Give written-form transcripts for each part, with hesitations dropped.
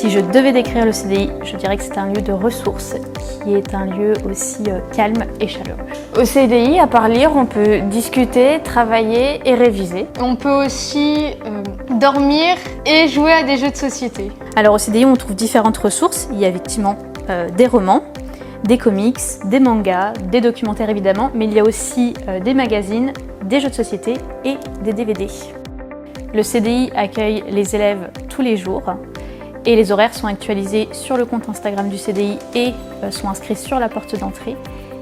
Si je devais décrire le CDI, je dirais que c'est un lieu de ressources, qui est un lieu aussi calme et chaleureux. Au CDI, à part lire, on peut discuter, travailler et réviser. On peut aussi dormir et jouer à des jeux de société. Alors au CDI, on trouve différentes ressources. Il y a effectivement des romans, des comics, des mangas, des documentaires évidemment, mais il y a aussi des magazines, des jeux de société et des DVD. Le CDI accueille les élèves tous les jours et les horaires sont actualisés sur le compte Instagram du CDI et sont inscrits sur la porte d'entrée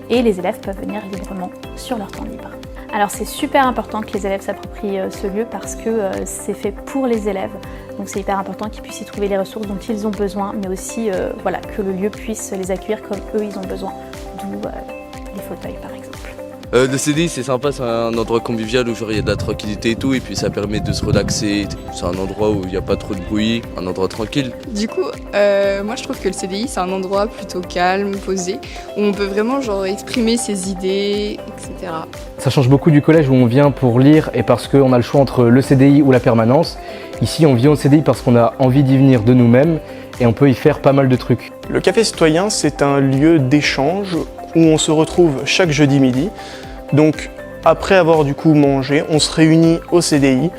et les élèves peuvent venir librement sur leur temps libre. Alors c'est super important que les élèves s'approprient ce lieu parce que c'est fait pour les élèves, donc c'est hyper important qu'ils puissent y trouver les ressources dont ils ont besoin, mais aussi voilà, que le lieu puisse les accueillir comme eux ils ont besoin, d'où les fauteuils par exemple. Le CDI c'est sympa, c'est un endroit convivial où il y a de la tranquillité et tout, et puis ça permet de se relaxer. C'est un endroit où il n'y a pas trop de bruit, un endroit tranquille. Du coup, moi je trouve que le CDI c'est un endroit plutôt calme, posé, où on peut vraiment exprimer ses idées, etc. Ça change beaucoup du collège où on vient pour lire et parce qu'on a le choix entre le CDI ou la permanence. Ici on vient au CDI parce qu'on a envie d'y venir de nous-mêmes et on peut y faire pas mal de trucs. Le café citoyen c'est un lieu d'échange où on se retrouve chaque jeudi midi. Donc après avoir du coup mangé, on se réunit au CDI,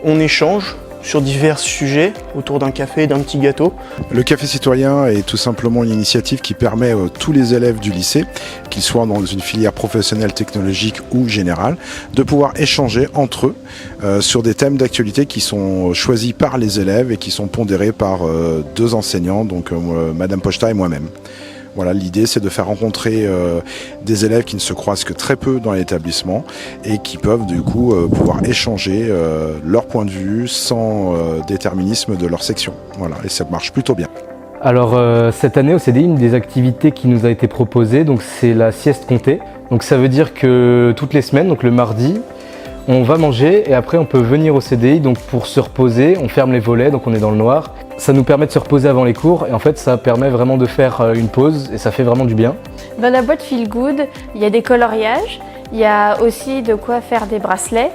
on échange sur divers sujets autour d'un café et d'un petit gâteau. Le café citoyen est tout simplement une initiative qui permet à tous les élèves du lycée, qu'ils soient dans une filière professionnelle, technologique ou générale, de pouvoir échanger entre eux sur des thèmes d'actualité qui sont choisis par les élèves et qui sont pondérés par deux enseignants, donc Madame Pochta et moi-même. Voilà, l'idée c'est de faire rencontrer des élèves qui ne se croisent que très peu dans l'établissement et qui peuvent du coup pouvoir échanger leur point de vue sans déterminisme de leur section. Voilà, et ça marche plutôt bien. Alors cette année au CDI, une des activités qui nous a été proposée, donc c'est la sieste comptée. Donc ça veut dire que toutes les semaines, donc le mardi, on va manger et après on peut venir au CDI donc pour se reposer, on ferme les volets donc on est dans le noir. Ça nous permet de se reposer avant les cours et en fait ça permet vraiment de faire une pause et ça fait vraiment du bien. Dans la boîte Feel Good, il y a des coloriages, il y a aussi de quoi faire des bracelets.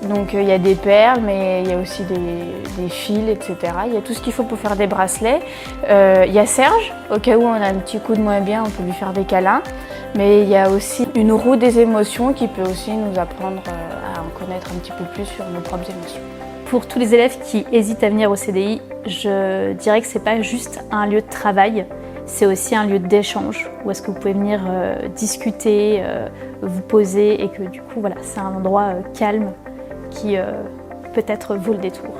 Donc il y a des perles, mais il y a aussi des fils, etc. Il y a tout ce qu'il faut pour faire des bracelets. Il y a Serge, au cas où on a un petit coup de moins bien, on peut lui faire des câlins. Mais il y a aussi une roue des émotions qui peut aussi nous apprendre à en connaître un petit peu plus sur nos propres émotions. Pour tous les élèves qui hésitent à venir au CDI, je dirais que c'est pas juste un lieu de travail, c'est aussi un lieu d'échange où est-ce que vous pouvez venir discuter, vous poser et que du coup voilà, c'est un endroit calme qui peut-être vaut le détour.